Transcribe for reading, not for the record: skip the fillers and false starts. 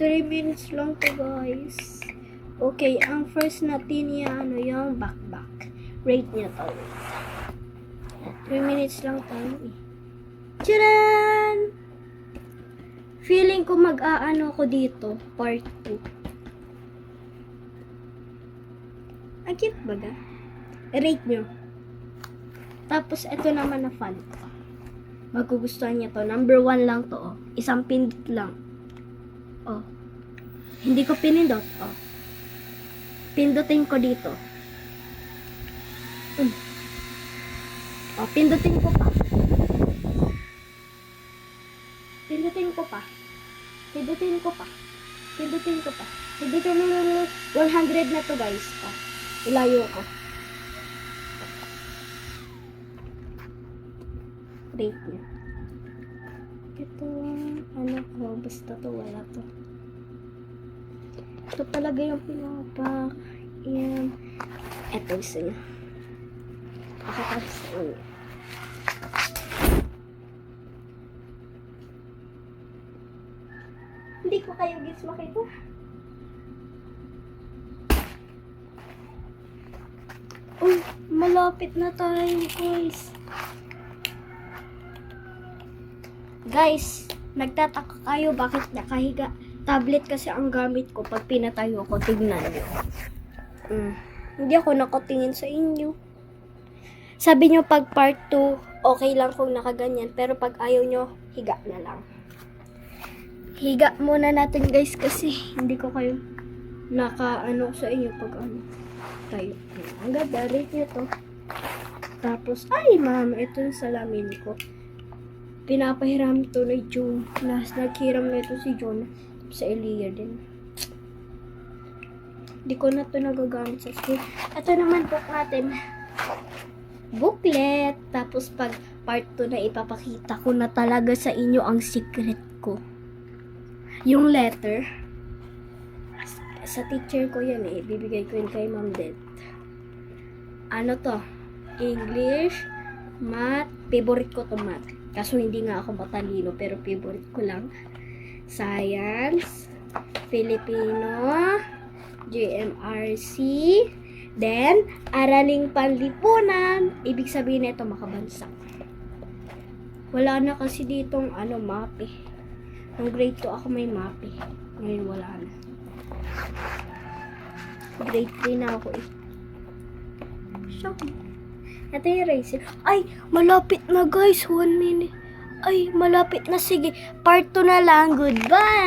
3 minutes lang to, guys. Okay, ang first natin yung backpack. Rate niya to. 3 minutes lang tayo eh. Tcharan! Feeling ko mag-aano ko dito. Part 2. Ang cute ba ga? Rate nyo. Tapos, ito naman na fun. Magugustuhan niya to. Number 1 lang to, oh. Isang pindot lang. Oh. Hindi ko pinindot, oh. Pindutin ko dito. Oh, pindutin ko pa. Pindutin ko pa. Pindutin ko pa. Pindutin ko pa. Pindutin mo 100 na to, guys. Oh. Ilayo ko. Rate niya. Ito, ano ko, basta to, wala to. Ito talaga yung pinapak. Yan. Ito isa niya. Ako tapos sa inyo. Hindi ko kayo gets makita. Oh, malapit na tayo, guys. Guys, nagtataka kayo bakit nakahiga. Tablet kasi ang gamit ko pag pinatayo ko. Tignan nyo. Hindi ako nakatingin sa inyo. Sabi nyo pag part 2, okay lang kung nakaganyan. Pero pag ayaw nyo, higa na lang. Higa muna natin, guys, kasi hindi ko kayo naka-ano sa inyo pag ano. Tayo. Ang ganda, rate nyo to. Tapos, ay ma'am, ito yung salamin ko. Pinapahiram to ni June. Naghiram na ito si John sa Elia din. Hindi ko na to nagagamit sa school. Ito naman book natin. Booklet. Tapos pag part 2 na ipapakita ko na talaga sa inyo ang secret ko. Yung letter. Sa teacher ko yan eh. Bibigay ko yun kay Ma'am Det. Ano to? English, Math. Favorite ko to Math. Kaso hindi nga ako matalino, pero favorite ko lang. Science, Filipino, GMRC, then, Araling Panlipunan. Ibig sabihin nito makabansa. Wala na kasi ditong map eh. Nung grade 2 ako may map eh. Ngayon wala na. Grade 3 na ako eh. Shock. Ito yung eraser. Ay, malapit na guys. 1 minute. Ay, malapit na. Sige, part 2 na lang. Goodbye!